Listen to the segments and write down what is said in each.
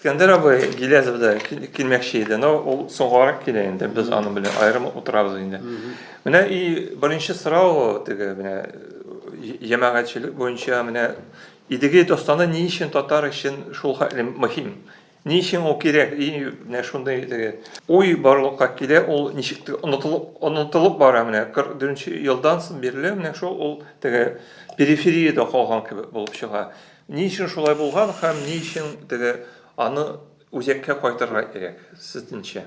İskender abi Gilezev'de kilmekçiydi. O soğurak kileyindi. Biz anı bile ayrım oturarız yine. Mene birinci sıra o mene yemeğçilik boyunca mene ideki dostana ne işin tatar için şul mühim. Ne işin o gerek? Ne şunday oy barlıkka kile ol nişikti unutulup bara mene 44 yıldan sonra beri mene şu ol periferiyada kalgan gibi bulup çığa. Ne işin şulay bulgan hem ne işin аны өзекке қайтарға керек сіздіңше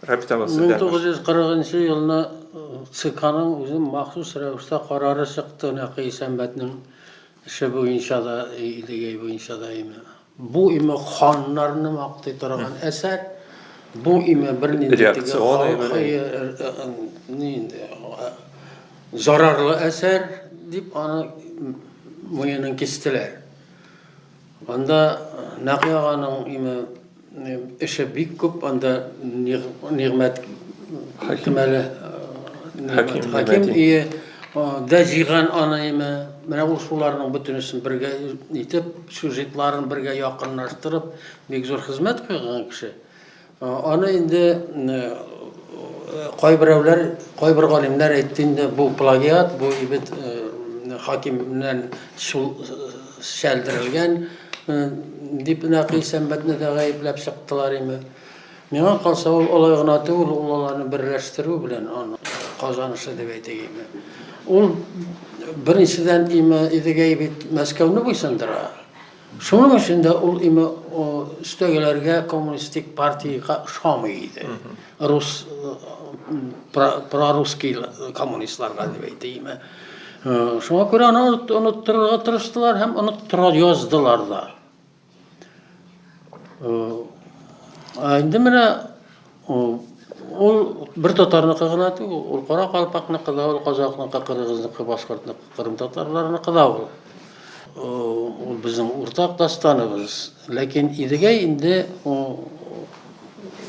Рабит аба 1940 yılına ЦК'ның өзі махсус рәвіште қарары шықты нәқи сәмбәтнің іші бойынша да идеге бойынша да bu ime xanlarını maqtay тұрған әсәр bu ime bir zararlı әсәр деп аны мойынын кестілер. Анда Нақи ағаның іші бик көп, анда Нигмет Хаким да жиған аны мына бұл шуларының бүтінісін бірге етіп, сюжетларын бірге яқынлаштырып, бек зор қызмет қойған кіші. Аны енді қайбір ғалимлер әйттінде бұл плагиат, бұл ебет Хакимнен шәлдірілген деп нақи сәмбәтіне де ғайыпләп шықтылар еме. Меңа қалса ол олайғынаты ол оларны бірләштіру білен қазанышы деп әйтегейме. Ол біріншіден едіге бет Мәскәуні бойсандыра. Шының ішінде ол үстегілерге коммунистик партияға шамы еді. Прорусский коммунистларға деп әйтегейме. Шуңа көрі аны ұныттырға тырыштылар, һәм ұныттыра яздылар да. Енді міне ол бір татарнықы ғынаты, ол қара қалпақнықы да, ол қазақнықы, қырғызнықы, башқұртнықы, қырым татарларнықы да ол. Ол біздің ұртақ дастанымыз. Ләкин идеге енді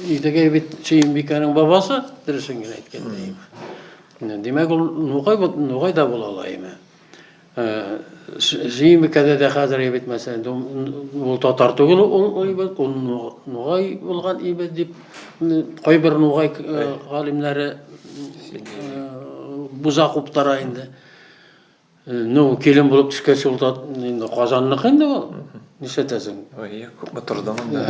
идеге бет Чейінбекенің бабасы дұрысыңген әйткендейім. Демек ол нуғай да бола алайымы. Чейінбекеде де қазір ебет мәселен, ол татар түгіл ол нуғай болған ебет деп, қойбір нуғай ғалимлері бұзақ ұптара енді. Келін болып түскәші ол қазаннық енді ол. Нешетесің? Көп мұтырдамын да.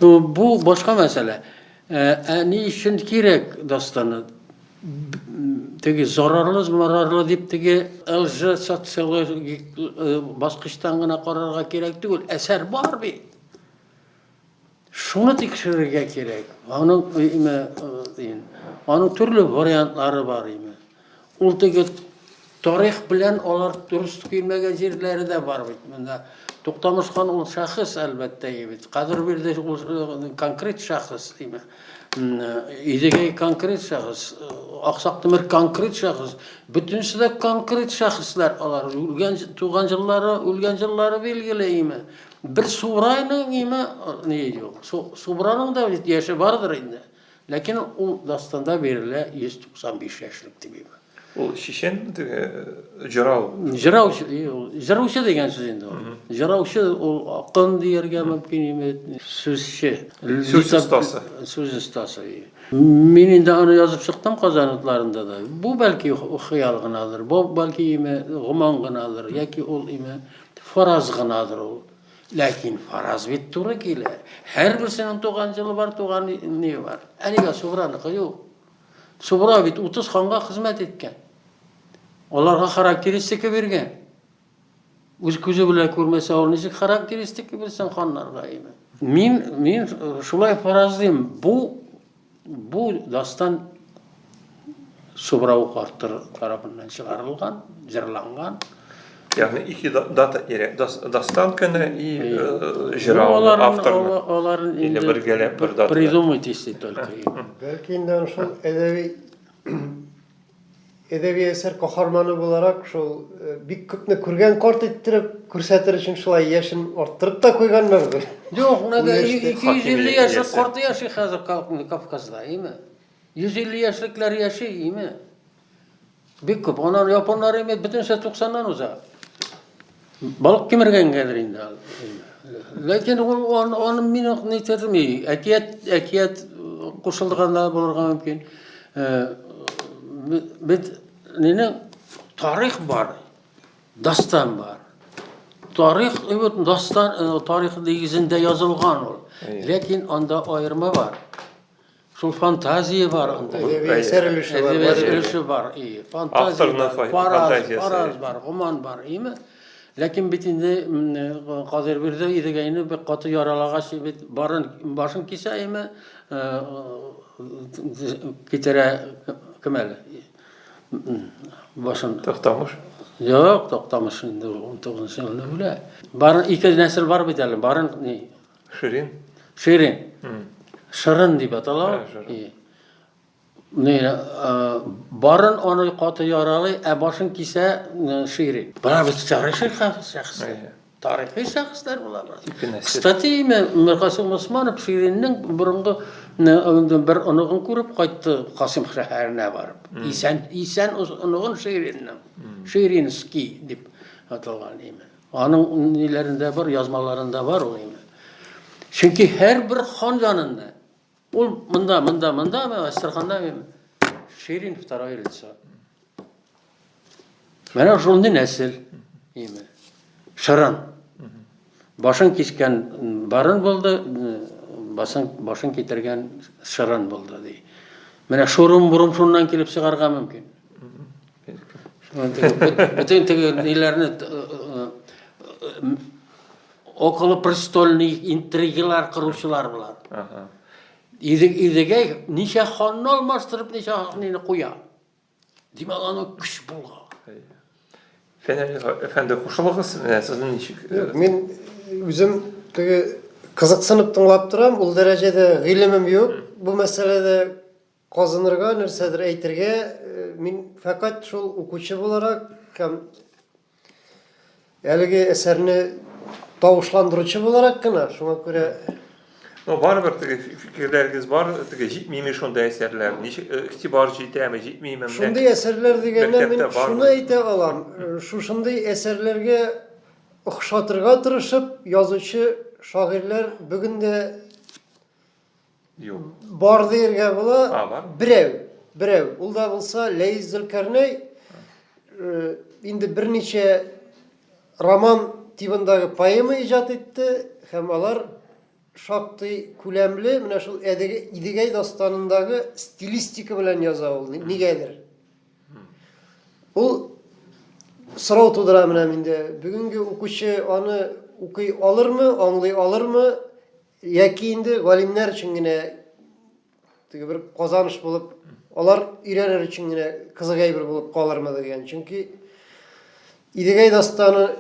Бұл башқа мәселе. Не үшін керек дастаны? Теге зарарлы деп теге әлжі социологик басқыштан ғана қарарға керек түгіл. Әсәр бар бе? Шуны текшірге керек. Аның түрлі вариантлары бар. Ол теге тарих білән олар дұрыс келмеген жерлері де бар. Тоқтамышқан ол шақыс әлбәтті ебет. Қазір берде конкрет шақыс. Идеге конкрет шақыс. Ақсақтымыр конкрет шақыс. Бүтінсі де конкрет шақыслар. Туған жыллары белгілі. Бір Субрайның не жоқ. Субраның да яшы бардыр енді. Ләкин ол дастанда берілі 195 яшылық деп. Ол шешен жырау. Жыраушы деген сөз енді ол. Жыраушы ол ақын дейерге мүмкін емет. Сөзші. Сөз ұстасы. Сөз ұстасы. Мен енді аны жазып шықтым қазанытларында да. Бұл бәлкі қиял ғынадыр, бұл бәлкі ғыман ғынадыр, яки ол фараз ғынадыр ол. Ләкин фараз бет тұры келі. Әр бірсінің туған жылы бар, туған не бар. Әліға Субраны қойу. Субра бет 30 ханға қызмет еткен. Оларға характеристика берген. Өз көзі біле көрмесе, ол нешік характеристика берсен ханларға ема. Мен шулай фараздайым. Бұл дастан Субра оқартыр тарапынан шығарылған, жырланған. Яғни iki data керек. Дастан күні и жырау авторлар. Или біргелеп бір дата. Придумать если только. Belki inden şol edebi eser kahramanı olarak şol bir köpne kurgan kort ettirip kursatar için şolay yaşın arttırıp da koyganlardır. Yok, ne 250 yaşlık kortu yaşı hazır Kafkas'da, iyi mi? 150 yaşlıklar yaşı, iyi mi? Bir köp, onlar yapanlar iyi mi? Bütün 90'dan uzak. Balık kemirgen gelir indi. Lekin onu meni neytermi? Әкият кушылдырганда булырга мөмкин. Бит тарих бар, дастан бар. Тарих, дастан, тарих негізінде язылған ол. Lekin анда айырма бар. Шул фантазия бар анда. Эсер бар. Фантазия бар, роман бар, ийми? Lekin bit indi hozir birde idegayni bir qatı yaralaгач bit başın kisaymi kitara kemel başın To'xtamış. Yok, to'xtamış indi 19 yılda öyle. Barın iki nesil var bitelim. Barın ne? Şirin. Şirin. Şirin diye atalar. Ne? Barın onu qatı yaralı, başın kise şirin. Bana bir tarihi şahslar. Tarihi şahslar bunlar. Kıstati Mirqasim Osmanov Şirin'nin burungu bir onun kurup qaytdı Qasım şəhərinə varıb. İsən onun Şirin'nin. Şirinski dip atılgan deyim. Onun nelerinde var, yazmalarında var o deyim. Çünkü her bir xan yanında ol mında ama Əstirxanda Şirin iftara verilsə. Mənə şunun nəsil deyim. Şaran. Başın kesken barın buldu, başın getirgen şaran buldu deyim. Mənə şorum burum şundan kelip çıkarga mümkün. Bütün nelerini okolo prestolnik intrigiler kuruşular bular. İdege nişe xanını almastırıp nişe xanını koya. Demek onu küş bulga. Efendi hoşluğunuz sizin nişik? Men özüm kızıksınıp tınlap duram, ul derecede gilimim yok. Bu meselede kazanırga, nersedir eytirge, men fakat şol okuçu olarak hem elge eserini tavuşlandırıcı olarak gına, şuna göre Var bir fikirleriniz var, jitmeymi şunda eserler, ihtibar jitemi, jitmeymi. şunday eserler degenden men şunu ayta alam. Şunday eserlerge ıxşatırga tırışıp yazıcı şairler bugün de Yok. Bar derge bola var. Birev. Ul da bolsa Leys Zülkarney indi bir neçe roman tipindagi poema ijat etdi. Hem alar şaktı kulemli, mine şul İdegay dastanındagi stilistika bilen yaza ol. Nigedir? Ul sırav tudura mine minde. Bugünkü okuşı onu okuy alır mı, anlay alır mı? Yaki indi galimler için yine bir kazanış bulup, onlar irener için yine kızıgay bir bulup kalırmadı yani. Çünkü İdegay dastanı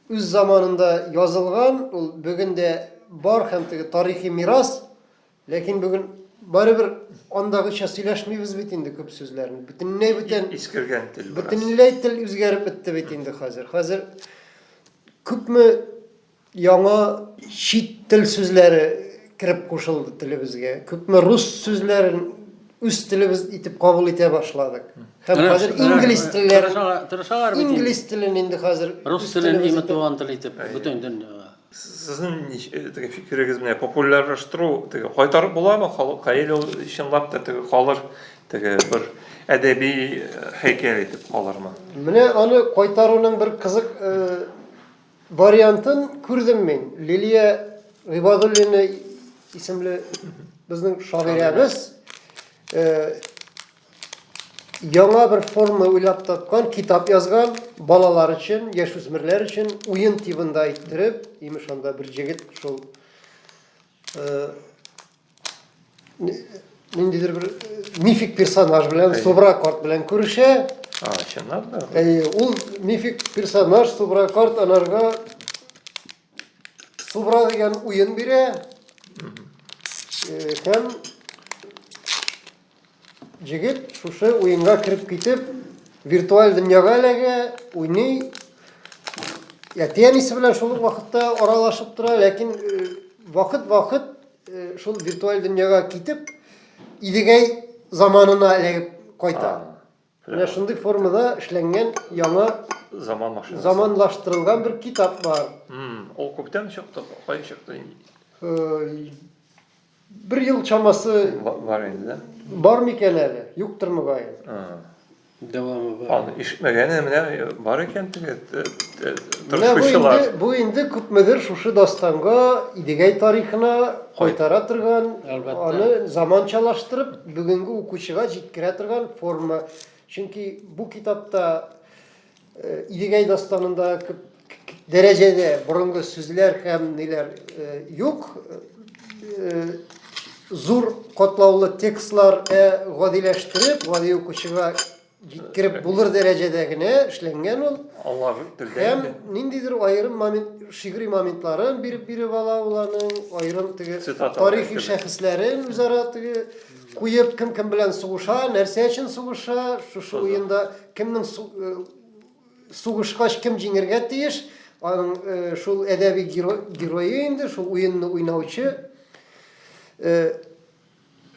üz zamanında yazılgan, bugün de var hem tarihi miras, lakin bugün bari bir ondagıça söyleşmeyimiz bitindi köp sözlerini. Bütünley biten İskirgen til. bütünley til üzgerip bitti bitindi hazır. Hazır köp mü yana şit til sözleri kirip koşuldu tilibizge. Köp mü Rus sözlerin üst tilimiz itip kabul ete başladık. Hem hazır İngiliz tillerin İngiliz tilinin indi hazır Rus tilini imituan til itip bütün dünya. Sizin fikriniz ne? Popülerleştiru, qaytarıp bular mı? Qayıl işinlap da kalır, bir edebi heykel etip kalır mı? Mine onu qaytarunun bir kızık varyantın kürdüm ben. Liliya Gıbadullina isimli bizning şairimiz yana bir forma o'ylab topgan, kitap yazgan, balalar için, yaşösmirler için oyun tipinde ettirip, imiş onda bir jigit şol nindidir bir mifik personaj bilen, Sobrakort bilen görüşe. Şunlar da. Ул mifik personaj Sobrakort anarga Sobra degan oyun bire. Hem jigit şuşa oyunga kirip ketip virtual dunyoga alege o'ynay. Ya tenisi bilan şol vaqtda aralaşıp tura, lakin vaqt şol virtual dunyoga ketip İdegay zamanına alege qayta. Менә шундый формада эшләнгән яңа Zaman машинасы. заманлаштырылган bir kitap бар. Ул күптән чыкты, кай чыкты? Bir yıl çaması Var инде, да? бар микән әле? Юктыр мөгаен. Devamı var. Аны ишетмәгәне менә бар икән теге Менә тырышучылар. бу инде күпмедер шушы дастанга Идегәй тарихына кайтара торган, Әлбәттә. аны заманчалаштырып бүгенге укучыга җиткерә торган форма. Чөнки бу китапта Идегәй дастанында күп дәрәҗәдә борынгы сүзләр һәм ниләр юк. Зур катлаулы текстлар гадиләштереп, гади укучыга җиткереп булыр дәрәҗәдә генә эшләнгән ул. Алар телдә. Һәм ниндидер аерым момент, шигъри моментларын биреп ала уларның, аерым теге Цитаталар тарихи кебек. шәхесләрен үзара теге куеп кем белән сугыша, нәрсә өчен сугыша, шушы уенда кемнең сугышкач кем җиңәргә тиеш, аның шул әдәби герое инде, шул уенны уйнаучы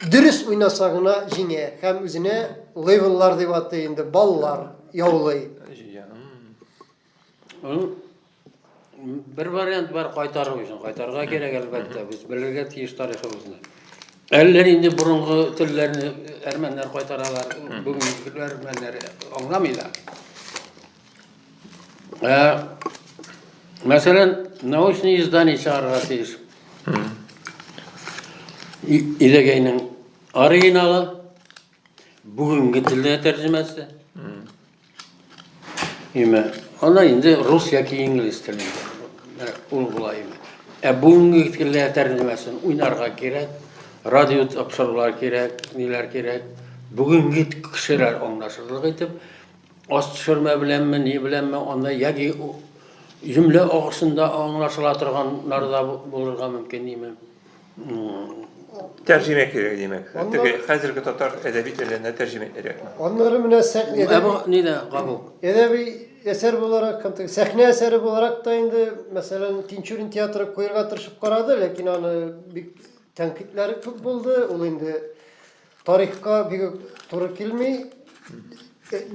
дөрес уйнаса гына җиңә һәм үзенә левеллар дип атый инде, баллар яулый. Bir variant var kaytarı için. Kaytarga gerek elbette. Biz belirge tiyiş tarihimizde. Eller indi burungu tillerini Ermenler kaytaralar. Bugün Ermenler anlamıyorlar. Mesela nauşni izdani çağırga tiyiş. İdegeynin originalı bugünkü tilde tercümesi. Ona indi Rusya ki İngiliz tilinde uygulayayım. Bugünkü tilde tercümesini oynarga gerek, radyo tapşırılar gerek, neler gerek. Bugünkü kişiler anlaşılır edip, az düşürme bilenme, ne bilenme, onda yaki cümle ağısında anlaşılatırganlar da bulurga mümkün değil mi? Tərcümə kerak demək. Təbii hozirgi tatar ədəbi dillərinə tərcümə kerak. Onları münasebet Bu ne de kabul? edebi eser olarak, sahne eseri olarak da indi mesela Tinçurin tiyatrosu koyarga tırışıp karadı, lakin onu bir tenkitleri çok buldu. O indi tarihka bir doğru kelmeyi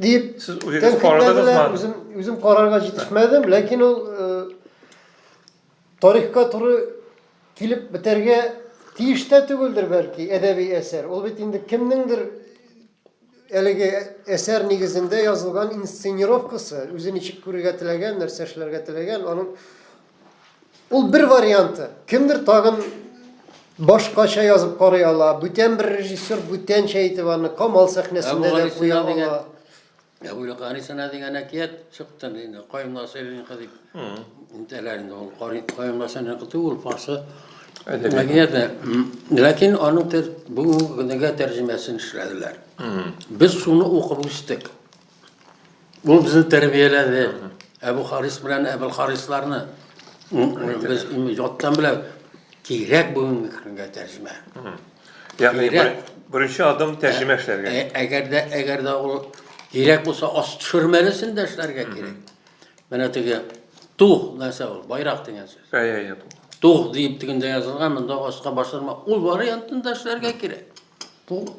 deyip Siz uyuyorsunuz karadınız mı? Üzüm kararga yetişmedim, lakin o tarihka doğru kelip biterge tiyişte tügüldür belki edebi eser. Ol bit indi kimnindir elege eser nigizinde yazılgan inscenirovkası, üzün içik kurga tilegen, nerseşlerge tilegen, onun ol bir variantı. Kimdir tagın başkaça yazıp karayala, bütün bir rejissör bütün şeytivanı kamal sahnesinde de kuyala. Ya bu lokani sana diyen akiyet çıktı yine. Kayım nasılın kadip. İntelerinde ol kayım nasılın kadip ol pası. Akiyet. Lakin onun bu gündeki tercümesini işlediler. Biz şunu okumuştuk. Bu bizi terbiyeledi. Ebu Haris bilen Ebu Harislarını biz imijattan bile gerek bugünkü tercüme. Yani birinci adım tərcümə işlərə. Eğer de o gerek olsa az düşürmelisin de işlerge gerek. Bana tege tuğ neyse ol, bayrak degen söz. Tuğ deyip diginde yazılgan, bunda asqa başlarma, ol variantında işlerge gerek.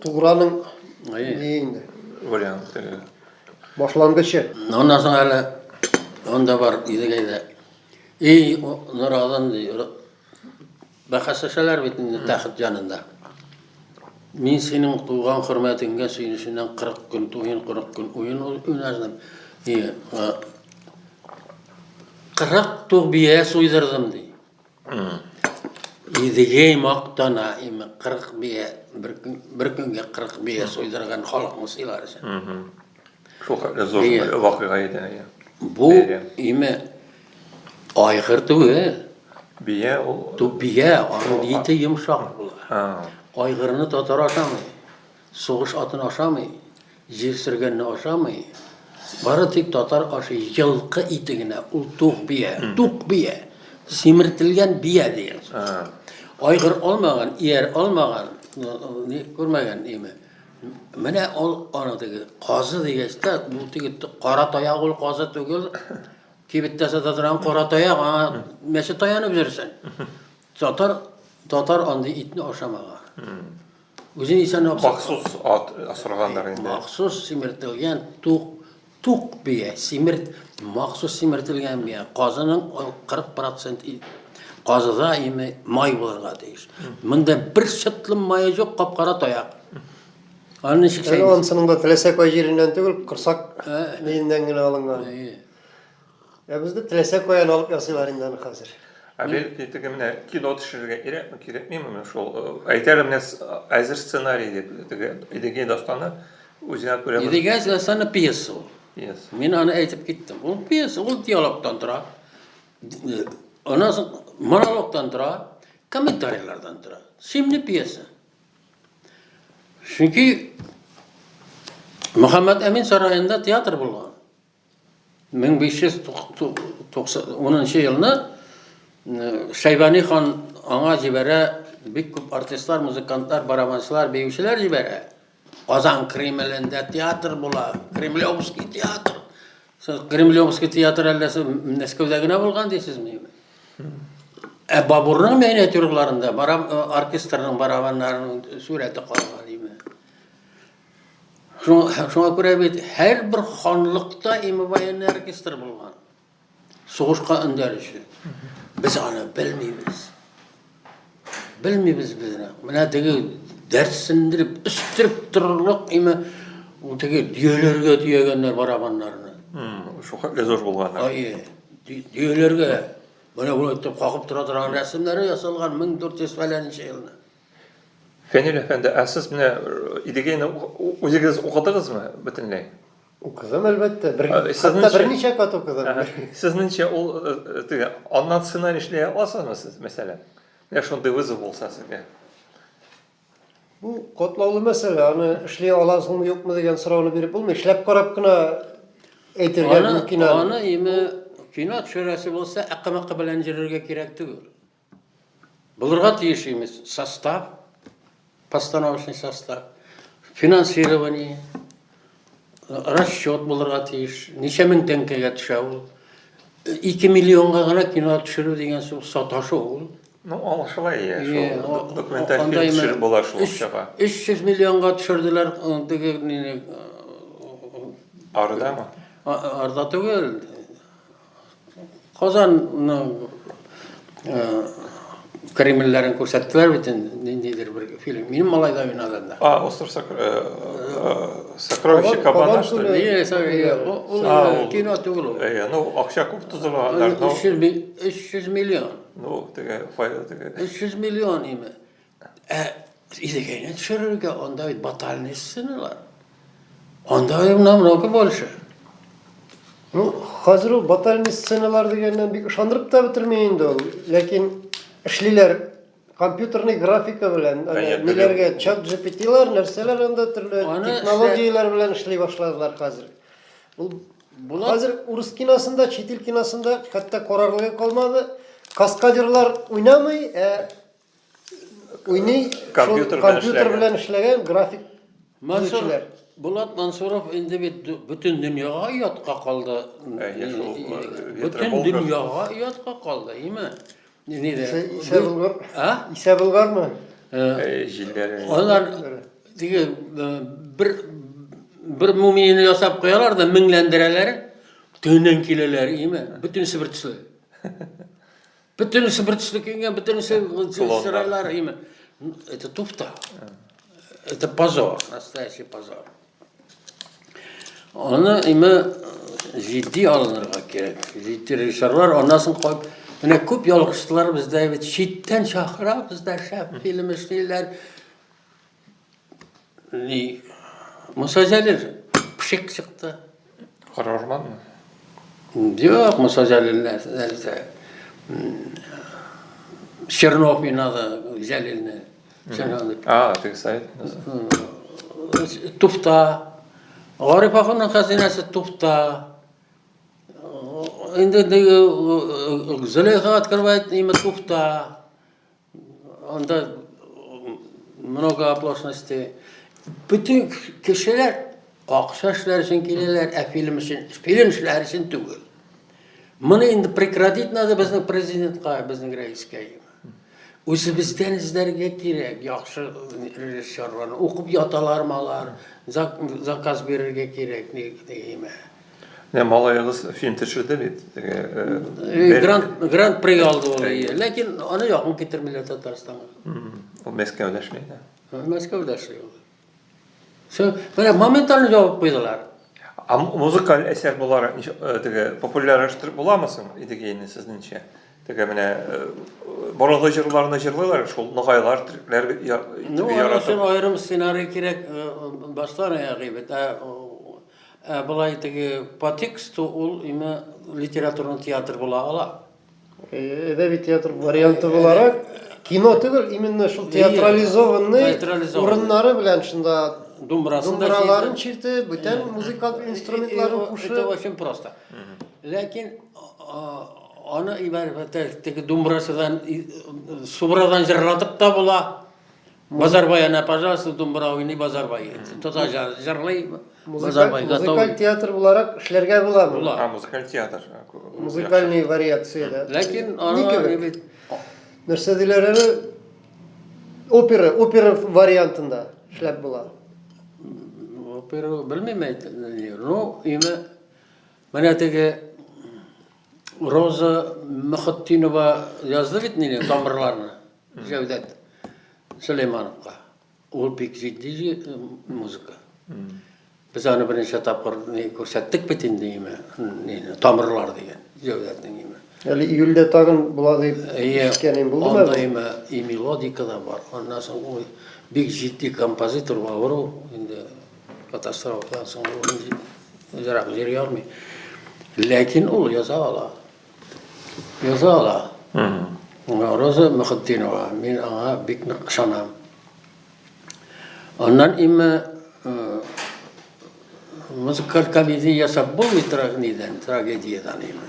Tuğranın neyindi? Variantı. Başlangıcı. Ondan sonra hele, onda var İdegey'de. İyi Nural'dan diyor, bakasışalar bitinde taxit yanında. Men senin tuğan hürmetinge suyunuşundan 40 gün tuğun, 40 gün uyun oynazdım. 40 tuğ biye suydırdım diye. İdegey maqtana 40 biye, bir günge 40 biye suydırgan halkımız ilarısı. Çok zor vakıgaydı. Bu aykır tuğu. Biye o... Tuğ biye, onun diyeti yumuşak bular. Aygırını tatar aşamay, soğuş atını aşamay, jir sürgenini aşamay. Barı tek tatar aşı yılkı itigine, ul tuğ biye, simirtilgen biye deyir. Aygır olmagan, yer olmagan, görmegen imi. Mene onu teki qazı degeste, bu teki qara tayaq ol qazı tögül, kibittese tataran qara tayaq, meşe tayanı bilirsen. Tatar andı itini aşamagan. Өзün isen Махсус ат асыргандар инде. Махсус симертилген тук бие, махсус симертилген бие. Казының 40% казыда име май булырга тиеш. Монда бер шытлым майы жок, капкара таяк. Аны шиксәй. Онсының да Теләсәк җиреннән түгел, Корсак меннән генә алынган. Бездә Теләсәк аян алып ясыйлар инде аны хәзер. Абел тиге менә кино төшерергә кирәкмиме менә шул әйтәләр менә әзер сценарий дип тиге дастаны үзенә күрә. Идегә саны пьеса. Yes. Мин аны әйтеп киттем. Ул пьеса, ул диалогтан тора. Аннан соң монологтан тора, комментарийлардан тора. Şimdi piyasa. Çünkü Muhammed Emin Sarayı'nda tiyatro bulgan. 1590 yılında Şeybani Han ana cibere büyük küp artistler, muzikantlar, barabancılar, beyuşlar cibere. Kazan Kremlin'de tiyatro bula. Kremlyovski tiyatro. Kremlyovski tiyatro ellesi Moskov'da bulgan deysiz mi? Babur'un miniatürlerinde orkestrinin barabanlarının sureti kalgan değil mi? Şuna göre bir her bir hanlıkta bayan orkestr bulgan. Soğuşka önderişi. Biz onu bilmeyiz. Bilmeyiz bizne. Buna tegi dersindirip, üstürüp dururluk o tegi diyelerge diyegenler barabanlarını. Şu kadar zor bulganlar. Ay, diyelerge. Bana bunu kalkıp duran resimleri yasalgan 1400 falan yılında. Fenil Efendi, siz mene idegeni o'zingiz o'qidingizmi butunlay? O'qidim albatta. Sizningcha Hatta bir necha kat o'qidim. Sizningcha u ondan ssenariy ishlay olasizmi siz masalan? Ya shunday o'zi bo'lsa sizga. Bu qatlovli masala. Ani ishlay olasizmi yo'qmi degan savolni berib bo'lmaydi. Ishlab qarabgina aytirgan mumkin. Ana kino tushirasi bo'lsa, aqqa bilan jirga kerak tugul. Bulurga tiyishimiz sostav, постановочный состав, финансирование, расчет bulurga tiyish, necha ming tengkaga tushadi. 2 millionga g'ana kino tushirib degan so'z sotash ul. No, anlaşılay ya. Şu dokumental film tushirib bo'lar shu o'xshaga. 300 millionga tushirdilar degan Ardami? Arda tugul. Qozonni Kremllerin ko'rsatdilar bütün nedir bir film. Benim malayda oynadılar. Остров Сокровища Кабана, что ли? O kino tugul. Ну, akşa ko'p tuzilganlar. 300 milyon. Ну, tege fayda tege. 300 milyon imi. İdegeni tushirga onda batalni sinalar. Onda namroki bo'lishi. Hozir u batalni ssenalar degandan bir ishontirib da bitirmaydi u. Lekin ishlilar kompyuterniy grafika bilan nelarga chat GPT'lar narsalar unda turli texnologiyalar bilan ishlay boshladilar hozir. Hozir rus kinosida, chet el kinosida katta qarorligi qolmadi. Kaskaderlar o'ynamay, kompyuter bilan ishlagan grafik Mansur Bulat Mansurov endi bütün dunyoga yotqa qoldi. Bütün dunyoga yotqa qoldi, deymi? İsa Bulgarmı? Jilleri. Onlar bir mumiyini yasab qo'yalar da minglandiralari töndan kelalar, deymi? Bütün sibirtisi. Bütün sibirtisi kelgan, bütün siraylar, deymi? Это туфта. Это позор, настоящий позор. Onu ciddi alınırga gerek. Ciddi rejissörler ondan sonra koyup yine küp yolğuştular bizde çitten çakıra bizde şef film işleyler. Musa Celil pişik çıktı. Kararman mı? Yok Musa Celil'ler. Şernov inadı Celil'ne. Tek sayı. Tufta. Garip Akın'ın hazinesi Tufta. Indi Züleyha Atkırbayt imi Tufta. Onda много оплошности. Bütün kişiler akşaşlar için gelirler, film işler için değil. Bunu indi прекратить надо bizim prezident, bizim reis kayım. O'zimizdan izlarga kerak, yaxshi rejissyorlarni o'qib yotalarmalar, zakaz berishga kerak deyman. Ne malayağız film teşhirde bit. Grand Prix oldi o'g'li, lekin ona yoqib ketirmaylar Tataristonga. O Moskvadashmaydi. Moskvada ishlaydi. Shu mana momentalni javob qo'ydilar. Muzikal eser bularak popülerleştirip bulamazsın idegeyini sizningcha. Mene boralı jırlarını jırlılar, şol nagaylar, trikler Ana sen ayrim ssenariy kerak baştan ayağa bet. Bulay tegi по тексту ул име литературный театр була ала. Edebi tiyatro variantı olarak kino түгел, именно шул театрализованный урыннары белән шунда думбраларын чирте, бүтән музыкаль инструментларын кушы. Это очень просто. Ләкин аны ибарәт теге думбрасыдан субрадан җырлатып та була. Базарбайна, пожалуйста, думбра уйный Базарбай. Тота җырлый Базарбай готов. Музыкаль театр буларак эшләргә була. Музыкаль театр. Музыкальный вариация. Ләкин аны бит нәрсә диләр әле? Опера вариантында эшләп була. Опера белмим әйтелер. Ну, име менә теге Роза Мөхәттинова язды бит ниле тамырларны. Җәүдәт Сөләймановка. Ул бик җитди музыка. Biz аны беренче тапкыр күрсәттек бит инде име. Тамырлар дигән Җәүдәтнең име. Әле июльдә тагын була дип искәнем булдымы? Анда име и мелодика да бар. Аннан соң ул бик җитди композитор бар ул инде катастрофадан соң ул җырак җырлый алмый. Ләкин ул яза ала. Яза ала. Роза Мөхәттинова, мин аңа бик нык ышанам. Аннан име музыкаль комедия ясап булмый трагедиядан име.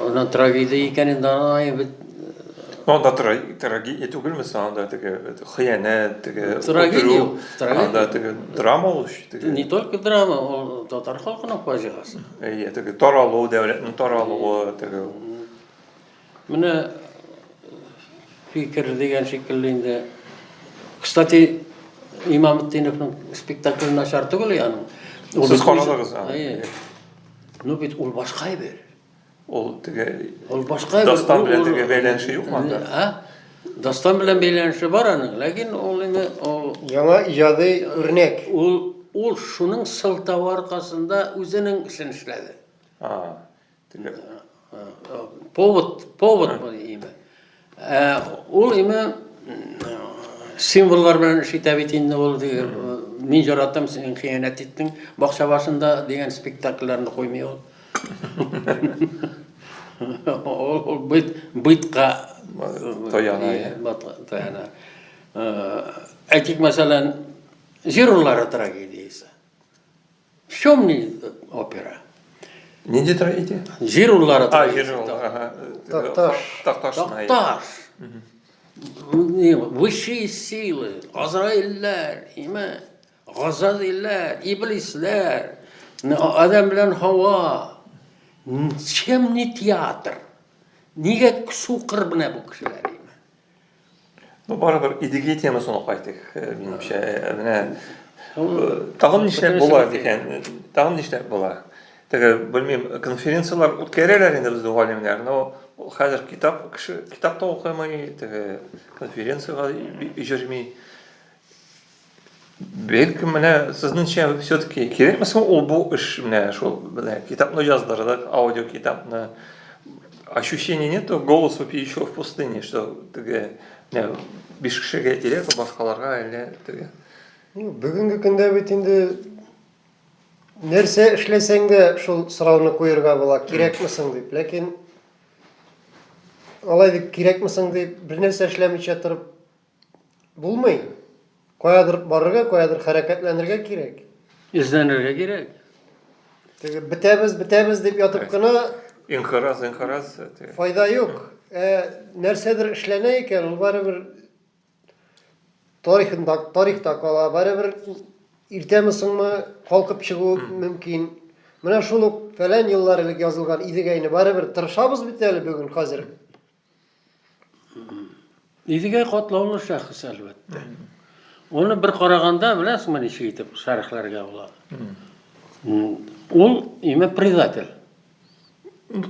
Аннан трагедия икәнен дә аңа бит Onda tragediya түгелме анда теге хыянат, теге трагедия, анда теге драма ул не только драма, ол татар халкының фаҗигасы. Теге таралу, дәүләтнең таралуы, теге Менә фикер дигән шикелле инде. Кстати, Имаметдиновның спектакль начар түгел яның. Сез карадыгыз. Ну бит ул башка бер. Ул теге Ул башка дастан белән теге бәйләнеше юк анда. Дастан белән бәйләнеше бар аның, ләкин ул инде Яңа иҗади үрнәк. Ул шуның сылтау аркасында үзенең эшен эшләде. Теге Повод бу име. Ул име символлар белән эшитә бит инде ул мин җаратам син хыянат иттең бакча башында дигән спектакльләрне куймый ул. Ул битка таяна. Әйтик мәсәлән Җырлар трагедиясе. Шомни опера. Нинди трагедия? Җырлар Такташ. Высшие силы, Азраилләр, име, Газадилләр, Иблисләр, Адам белән Хава. Чем не театр? Нигә сукыр менә бу кешеләр име? Ну барыбер идея темасын кайтык, минемчә, менә тагын нишләп була дигән, тагын нишләп була. Теге белмим, конференциялар үткәрәләр инде безнең галимнәр, но хәзер китапта укымый, теге конференциягә җырмый. Бәлкем менә сезнеңчә все-таки кирәкме ул бу эш менә шул китапны яздырдык, аудио китапны. Ощущения нету голос вопиющего в пустыне, что теге биш кешегә кирәк, башкаларга әллә теге. Бүгенге көндә бит инде нәрсә эшләсәң дә шул сорауны куярга була, кирәкмесең дип. Ләкин алай дип кирәкмесең дип бер нәрсә эшләмичә торып булмый. Каядыр барырга, каядыр хәрәкәтләнергә кирәк. Изләнергә кирәк. Теге бетәбез дип ятып кына Инхараз. файда юк. Нәрсәдер эшләнә икән, ул барыбер тарихта кала, барыбер иртәме-соңмы калкып чыгу мөмкин. Менә шул ук фәлән еллар элек язылган идегәйне барыбер тырышабыз бит әле бүген хәзер. Идегей катлаулы шәхес әлбәттә. Оны бер караганда, беләсеңме, ничек итеп шәрехләргә була. Ул име предатель.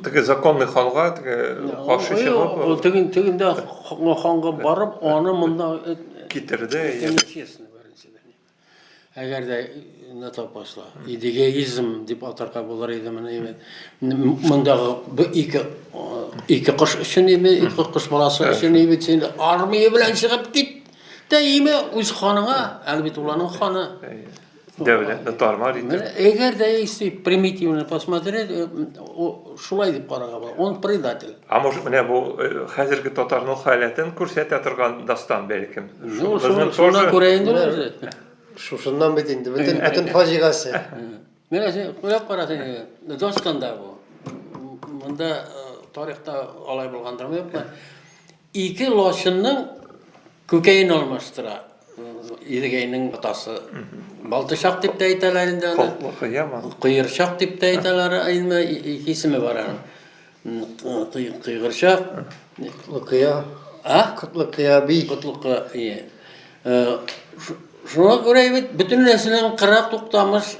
Теге законный ханга, теге каршы Ул чыгып тегендә ханга барып, аны монда китерде. честно беренчедән. Әгәр дә не тапасла, идегеизм дип атарга булыр иде менә. Мондагы ике кыш өчен име, ике кыш баласы өчен име, син армия белән чыгып кит. Тәйме үз ханыңа, әлбәттә уларның ханы. Дәүләтне тармар итеп. Менә әгәр дә если примитивно посмотреть, шулай дип карарга була. Он предатель. А может менә бу хәзерге татарның халәтен күрсәтә торган дастан бәлкем. Шунда күрәйин үзе. Шушыннан бит инде бөтен фаҗигасы. Менә син куяп карасаң, дастанда бу. Монда тарихта алай булгандырмы юкмы? Ике лошынның күкәен алмаштыра. Идегейнең батасы. Балтышак дип тә әйтәләр инде аны. Кыйырчак дип тә әйтәләр, әйме исеме бар аның. Кыйырчак. Кыя. Кыя би. Котлыкка, шуңа күрә бит бөтен нәселен кырап туктамыш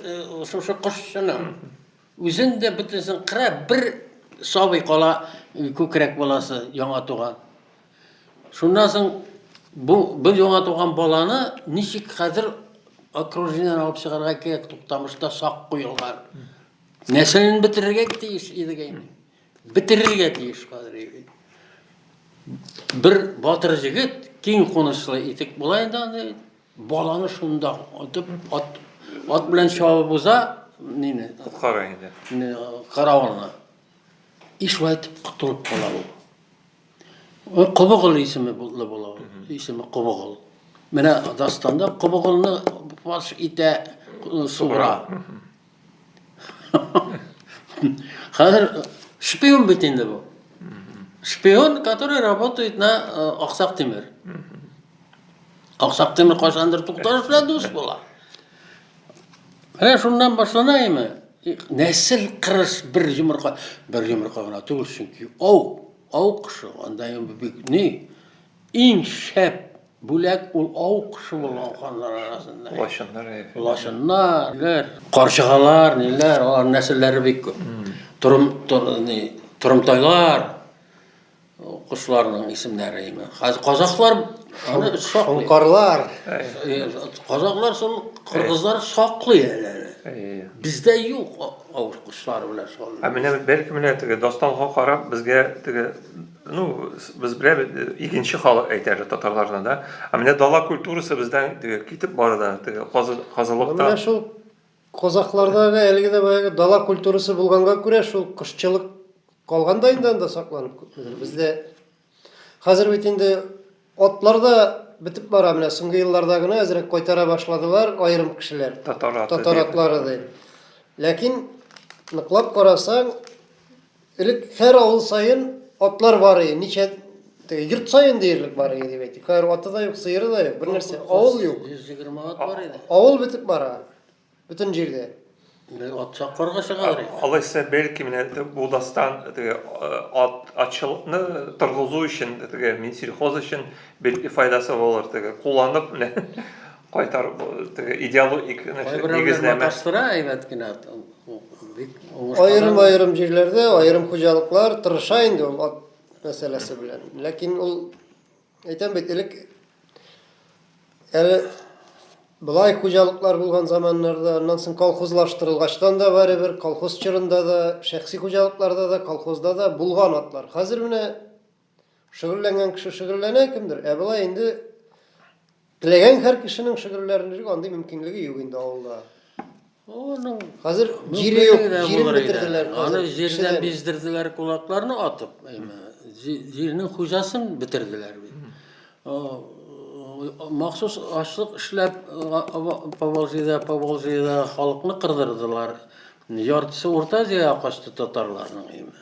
шушы кышчының. Үзен дә бөтенсен кырап бер сабый кала күкрәк баласы яңа туган. Шуннан соң бу яңа туган баланы ничек хәзер окружениедән алып чыгарга кирәк, туктамышта сак куелган. Нәселен бетерергә тиеш идегәйне. Бетерергә тиеш хәзер. Бер батыр җегет киң кунышлы итек була инде, баланы шунда ат белән чабып уза, нине Кара инде. Каравылны. Ишулай итеп кутылып кала ул. Кубыгыл исеме була. Исеме Кубыгыл. Менә дастанда Кубыгылны баш итә сугыра. Хәзер шпион бит инде бу. Шпион, который работает на Аксак Тимир. Аксак Тимир кайсандыр туктарыш белән дус була. Менә шуннан башланаймы? Нәсел кырыш бер йомырка гына түгел, чөнки ау кышы, анда бик ни иң шәп бүләк ул ау кышы булган ханнар арасында. Лашыннар, карчыгалар, ниләр, алар нәселләре бик күп. Турымтайлар, кышларның исемнәре име. Хәзер казаклар аны саклый. Шонкарлар. Казаклар сон кыргызлар саклый әле. Бездә юк ау кышлар белән шул. Менә бәлки менә теге дастанга карап безгә теге без беләбез икенче халык әйтәләр татарлардан да. Менә дала культурасы бездән теге китеп бара да, теге казылыкта. Менә шул казаклардагы әлеге дә баягы дала культурасы булганга күрә шул кышчылык калганда инде анда сакланып күпмедер. Бездә хәзер бит инде атлар да битеп бара, менә соңгы елларда гына әзрәк кайтара башладылар айрым кешеләр. Татар атлары ди. Ләкин ныклап карасаң, элек һәр авыл сайын атлар бар иде. Ничә йорт сайын диярлек бар иде дип әйтик. Һәр аты да юк, сыеры да юк, бер нәрсә. Авыл юк. 120 ат бар иде. Авыл битеп бара. Бүтән җирдә. Ат сакларга чыгалар. Алайса бәлки менә бу дастан теге атчылыкны торгызу өчен, теге минсельхоз өчен бәлки файдасы булыр, теге кулланып менә кайтарып теге идеологик нигезләмә. Әйбәт кенә. Айрым җирләрдә айрым хуҗалыклар тырыша инде ул ат мәсьәләсе белән. Ләкин ул әйтәм бит элек әле былай хуҗалыклар булган заманнарда, аннан соң колхозлаштырылгачтан да барыбер колхоз чорында да, шәхси хуҗалыкларда да, колхозда да булган атлар. Хәзер менә шөгыльләнгән кеше шөгыльләнә кемдер. Былай инде теләгән һәр кешенең шөгыльләнергә андый мөмкинлеге юк инде авылда. Хәзер җире юк, җирен бетерделәр. Аны җирдән биздерделәр кулакларны атып. Җирнең хуҗасын бетерделәр бит. Махсус ашлык эшләп Поволжьеда халыкны кырдырдылар. Яртысы Урта Азияга качты татарларның име.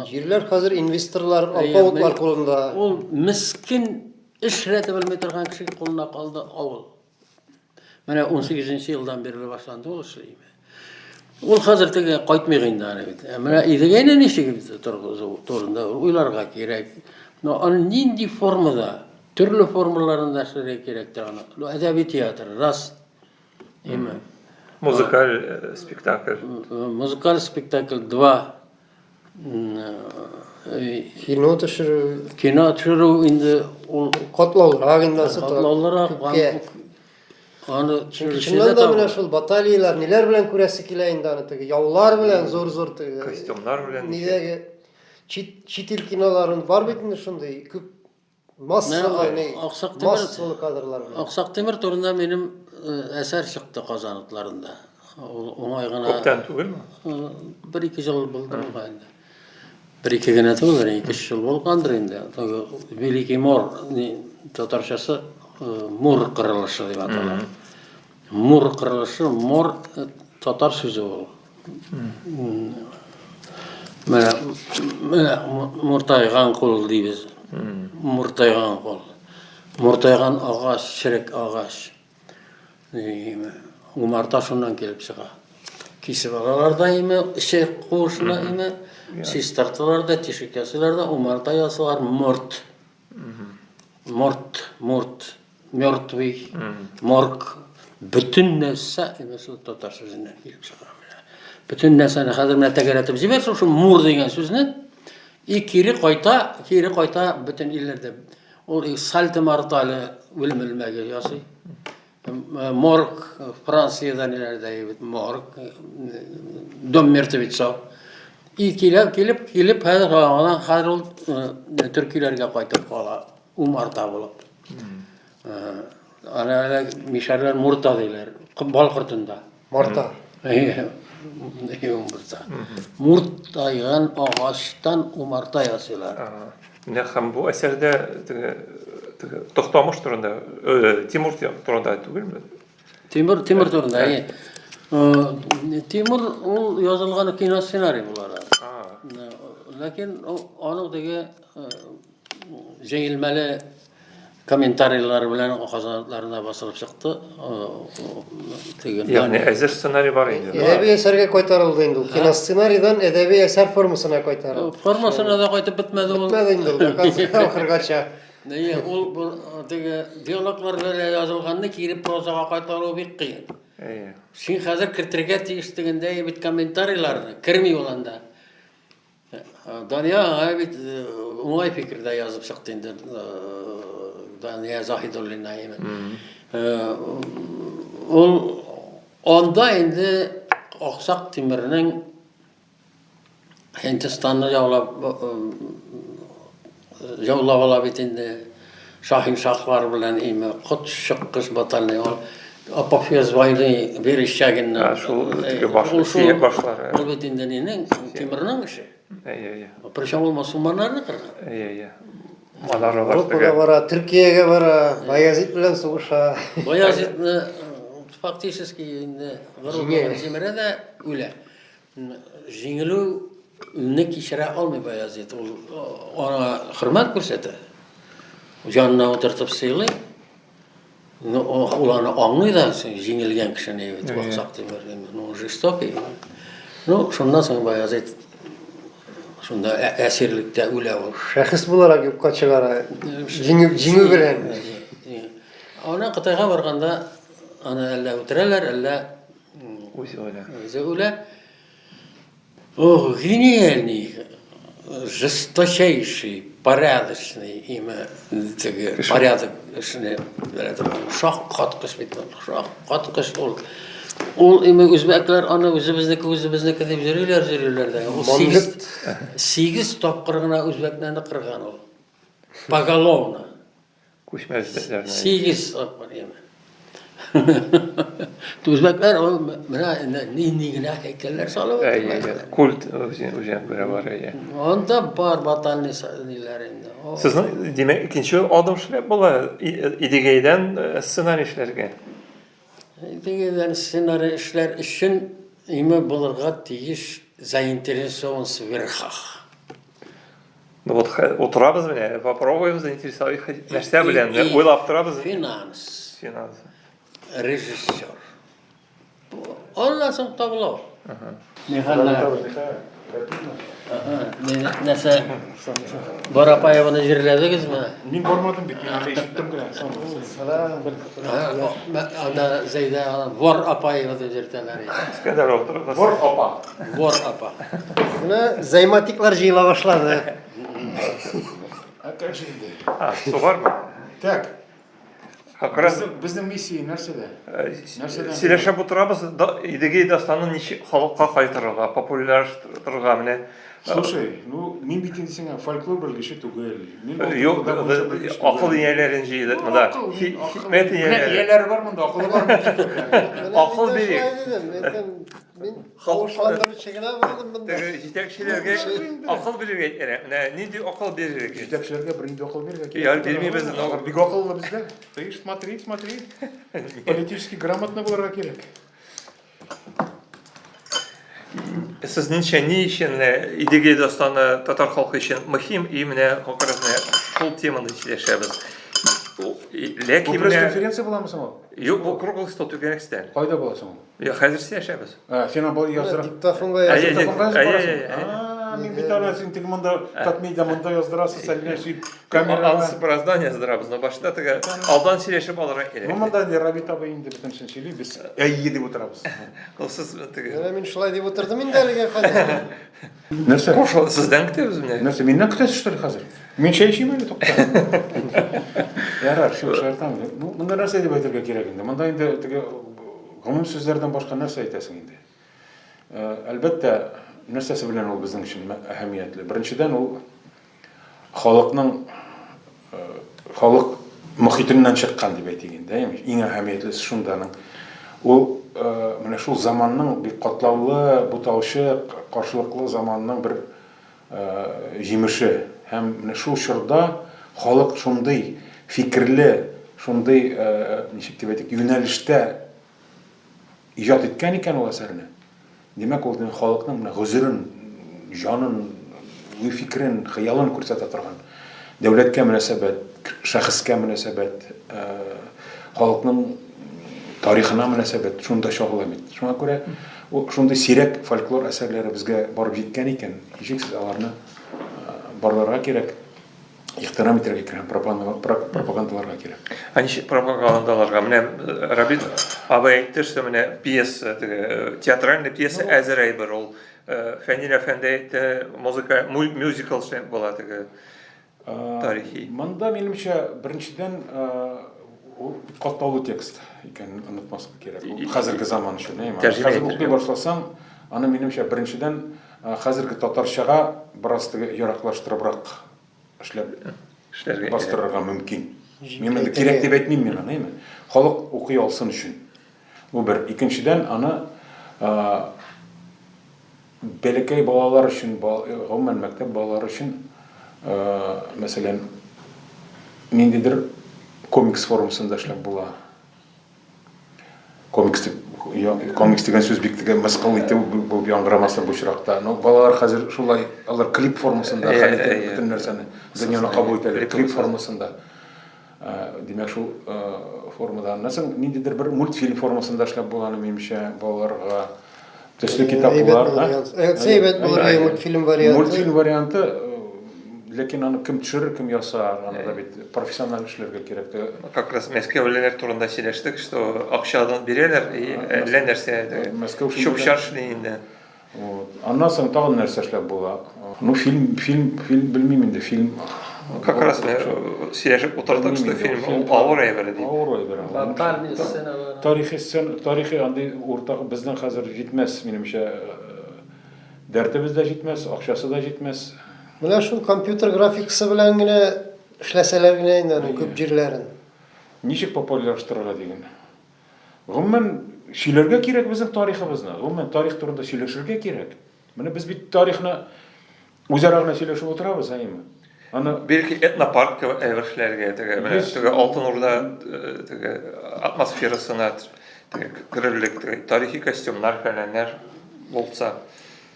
Җирләр хәзер инвесторлар, алпавытлар кулында. Ул мискин эш рәте белмәй торган кеше кулына калды авыл. Менә 18-нче елдан бирле башланды ул эш. Ул хәзер теге кайтмый инде аны бит. Менә идегәйне ничек торгызу турында уйларга кирәк. Аны нинди формада Türlü formalarında şöyle gerektir onu. Edebi tiyatro, rast. Ime. Muzikal spektakl. Muzikal spektakl 2. Kino tışırı, Kino türü indi kotlalı, ağından sıtı. olarak onu Çin'den da bile şul batalyalar neler bilen kurası kileyin danıtı. Yavlar bilen zor Kostümler bilen. Nidege çit il kinoların var bitinde şunday. Küp massalı ne? Massalı kadrlar bilen. Aksak Temir turunda benim eser çıktı kazanıklarında. Ona gana Koptan tugul mu? 1-2 yıl buldum ben. 1-2 gene tuğlar, 2 yıl bolgandır indi. Veliki Mor Tatarçası Mur kırılışı diye atalar. Mur kırılışı, Mor Tatar sözü ol. Murtaygan kol deybiz. Murtaygan kol. Murtaygan ağaç, şirek ağaç. Umarta şundan kelip çıka. Kisi balalarda ime, şey koğuşuna ime, siz tartılarda, tişikasilarda umarta yazılar mort. Mort, mörtvi, morg. Bütün nese, mesela Tatar sözünden kelip çıka. Bütün neseni hazırına tegeretip zibersin, şu mur degen sözünden. Kiri koyta bütün illerde. O saltı martalı bilmilmege yası. Morg, Fransa'dan ileride morg, dömmertevitsa. Kilip her ol Türkiye'lerge koytup kala, umarta bulup. Ana mişarlar murta deyler, Balkırtında. Marta. Murtaygan ağaçtan umarta yazıyorlar. Ne hem bu eserde toxtamış turunda, Timur turunda tugul mu? Timur turunda. Timur ol yazılgan kino senaryo bular. Lakin onun dege jeyilmeli komentaryalar bilen o kazanatlarına basılıp çıktı. Yani ezer senaryo var indi. Edebi eserge koytarıldı indi. Kino ssenariden edebi eser formasına koytarıldı. Formasına da koytup bitmedi. Bitmedi indi. Ahırgaça. Neye ol diyaloglar böyle yazılganını kirip prozaga koytarığı bir kıyın. Şimdi hazır kirtirge tiyiştiğinde bit komentaryalarını kirmi olanda. Danya bit umay fikirde yazıp çıktığında Danya Zahidullin'a yemin. Onda indi Aksak Timir'in Hindistan'ı yavla bitinde Şahin Şahlar bilen ime kut şıkkız batalya ol. Apofyaz vaylı bir işçagin. Şu başlar. O bitinde ninin Timir'in işi. Perişan olmasın manarını kırgan. Avrupa'da var, Türkiye'ye var, Bayezid bilen soğuşa. Bayezid'ni faktiski Gırılgan Zimre de öyle. Jinglu ne kişire almıyor Bayezid. Ona hürmet gösterdi. Canına oturtup seyli. Ulanı anlıyor jingilgen kişine evet. Vaksaktı böyle. No jistopi. No şundan sonra Bayezid şunda esirlikte öyle o. Şahıs bularak yok kaçılara. Jingü bilen. Ona kıtaya varganda ana elle oturarlar elle öyle. O genialni, жесточайший, порядочный имя, порядочный, şah katkış bitti, şah katkış ol. Ol ime Özbekler ana özübizniki deb yürüyorlar da. O 8 topqırgına Özbeklerni qırgan ol. Pagalovna. Ko'chma 8 topqır ime. Özbekler nigina heykeller salib. Kult o'sha baravar. Onda bar batalyalarında. Sizning demak ikkinchi odim shular bo'la idegaydan ssenariy ishlarga. Idegaydan ssenariy ishlar uchun nima bo'lirga tegish заинтересован сверхах. Ну вот o'tiramiz bilan попробуем заинтересовать narsa bilan o'ylab turamiz. Finans. Finans. Rejissyor. Ondan so'ng to'g'ri. Nihallar. Nese Borapayev'ini jirlediniz mi? Мен бармадым бит, мен eshitdim gina. Ana Zeyde Vor Apayev'ini jirteler. İskender oldu. Bor opa. Vor Apa. Buna zaymatiklar jıyla başladı. Как же енді? Ha, su var mı? Так, Hakikaten біздің миссия нәрседе? сөйлешіп отырамыз, идеге дастанын неше халыққа қайтарырға, популярлаштырырға міне. Слушай, ну мен бүйтейін десең, фольклор білгіші түгел. Yok, akıl iğnelerin jiydi. Mıda hikmet iğneleri. Иелері бар мұнда, ақылы бар мı? Akıl biri. Ben kavuşlandırı çekine vurdum bunda. Жетекшілерге akıl biri керек. Ne diyor akıl biri керек? Жетекшілерге бірінде ақыл бер. Я бермейміз. Бек ақыллы бізде. Ты смотри, смотри. Политически грамотно боларға керек. Siz ne için idege dastanı Tatar halkı için mühim imine konkretne şol temаны işleşemiz. Бұл пресс-конференция боламыз ол? Yok, bu kruglый stol tükeneksten. Қайда боласың ол? Ya hazır işleşemiz. Сен бұл яздыра. Диктофонға Мен битара сен тек мында татмейда мында яздырасың, сәліне сөйіп Камера камераға. сопровождание yazdırabız. Но başta тігі алдан сөйлешіп алырға керек. Мында не Рабит абай енді бітіншін сөйлей, біз әйе деп отырамыз. Siz tігі. Ben şulay deyip oturdum indeligen hadi. Нәрсе? Қошыл, сізден күтеміз міне. Нәрсе, менен күтесіз что ли қазір? Мен шай ішейін әлі тоқта. Ярар, шоқ шартамын. Мұнда нәрсе деп айтырға керек енді. Мұнда енді тігі ғұмым сөздерден башқа нәрсе айтасың енді. Әлбәттә, нәрсесі білен ол біздің үшін әһәмиятлі. Біріншіден ол халық мұхитынан шыққан деп айтайын да, ең әһәмиятлісі шунданың. Ол міне шул заманның бик катлаулы, буталшы, каршылыклы заманның бір җимеше. Һәм менә шул чорда халык шундый фикерле, шундый ничек дип әйтик, юнәлештә иҗат иткән икән ул әсәрне. Демәк, ул халыкның менә гозерен, җанын, уй фикрен, хыялын күрсәтә торган. Дәүләткә мөнәсәбәт, шәхескә мөнәсәбәт, халыкның тарихына мөнәсәбәт шунда шагыла бит. Шуңа күрә шундай сирәк фольклор әсәрләре безгә барып җиткән икән. Һичшиксез аларны барларга кирәк, ихтирам итәргә кирәк, пропагандаларга кирәк. Hani пропагандаларга менә Рабит абай әйтте, что менә пьеса, театральная пьеса әзер әйбер ул. Фәнил әфәнде әйтте, музыка, мюзикл була теге тарихи. Монда минемчә беренчедән ул катлаулы текст икән онытмаска кирәк. Хәзерге заман өчен, хәзер укый башласаң, аны минемчә беренчедән хәзерге татарчага бераз теге яраклаштырыбрак эшләргә бастырырга мөмкин. Мен монда кирәк дип әйтмим мен аны, халык укый алсын өчен. Бу бер. Икенчедән аны бәләкәй балалар өчен, гомумән мәктәп балалары өчен, мәсәлән, ниндидер комикс формасында эшләп була. Комикс деген сүз бик теге мыскыл итеп бу яңгырамасы бу чиракта. Но балалар хәзер шулай, алар клип формасында хәлитә бөтен нәрсәне дөньяны кабул итәләр клип формасында. Димәк, шул формада нәрсәң ниндидер бер мультфильм формасында эшләп булганы минемчә балаларга төсле китаплар. Сәйбәт булыр мультфильм варианты. Мультфильм варианты, ләкин аны кем төшерер, кем ясар, аны да бит профессиональ эшләргә кирәк. Как раз Мәскәүлеләр турында сөйләштек, что акчадан бирәләр, әллә нәрсә чүп-чаршлы инде. Аннан соң тагын нәрсә эшләп була. Ну, фильм белмим инде, фильм. Как раз сөйләшеп утырдык, что фильм авыр әйбер ди. Авыр әйбер. Тарихи андый уртак безнең хәзер җитмәс, минемчә. Дәртебез дә җитмәс, акчасы да җитмәс. Менә шул компьютер графикасы белән генә эшләсәләр генә инде күп җирләрен. Ничек популярлаштырырга дигән. Гомумән сөйләргә кирәк безнең тарихыбызны. Гомумән тарих турында сөйләшергә кирәк. Менә без бит тарихны үзара гына сөйләшеп утырабыз, әйеме? Аны Belki etnopark әйберләргә, теге Алтын Урда теге атмосферасына кирерлек, тарихи костюмнар фәләннәр булса.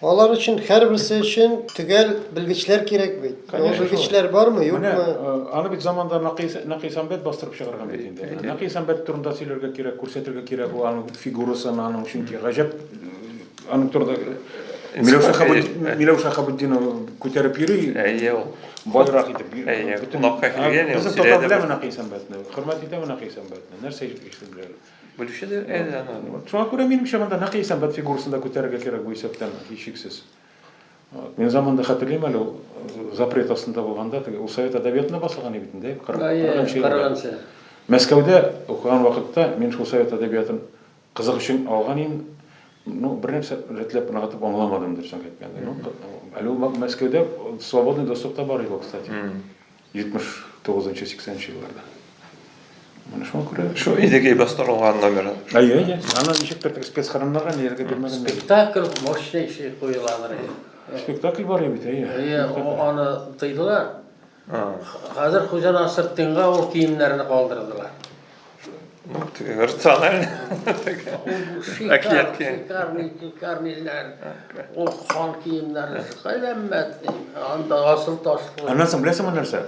Алар өчен һәрберсе өчен төгәл белгечләр кирәк бит. Ул белгечләр бармы, юкмы? Аны бит заманда Нақисәмбәт бастырып чыгарган бит инде. Нақисәмбәт турында сөйләргә кирәк, күрсәтергә кирәк ул аның фигурасын, аның чөнки гаҗәп аның турында Миләүшә Хабытдинов күтәреп йөри, Әйе ул. байрак итеп. Әйе, кунакка килгән, ул Безнең сөйләде. татар белән Нақи Сәмбәтне, хөрмәт итәм Нақи Сәмбәтне. Нәрсә ишетәләр? Белүче дә әйе аны. Шуңа күрә минемчә монда Нақи Сәмбәт фигурасында күтәрергә кирәк бу исәптән, һичшиксез. Мен заманда хәтерлим әле, запрет астында булганда, ул Совет әдәбиятына басылган бит инде, Караганчы. Мәскәүдә укыган вакытта мин шул Совет әдәбиятын кызык өчен алган идем. Бер нәрсә рәтләп аңлатып аңламадым дөресен әйткәндә. Әле ул Мәскәүдә свободный доступта бар иде, кстати. 79-80 елларда. Менә шуңа күрә Шу идеге бастырылган номер. Әйе, аны ничектер спецхраннарга нигә бирмәгән. Спектакль мощнейший куелалар. Спектакль бар бит, әйе. Аны тыйдылар. Хәзер Хуҗа Насретдинга ул киемнәрне калдырдылар. Ну, рационально. Шикарный, ул хан киемнәре. Хәйләмәт. Анда асыл ташлы. Аннан соң беләсеңме нәрсә?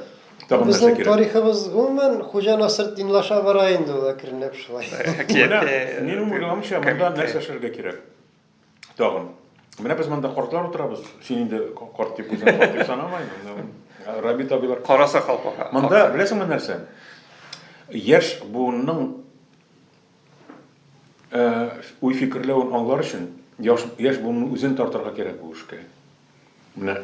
Тагын нәрсә Безнең кирәк. тарихыбыз гомумән Хуҗа Насретдинлаша бара инде ул әкренләп шулай. Минем уйлаганча, монда нәрсә эшләргә кирәк? Тагын. Менә без монда картлар утырабыз. Син инде карт дип үзең карт дип санамайсың. Рабит абыйлар. Кара сакал калка. Монда беләсеңме нәрсә? Яшь буынның уй фикерләвен аңлар өчен яшь буынның үзен тартырга кирәк бу эшкә. Менә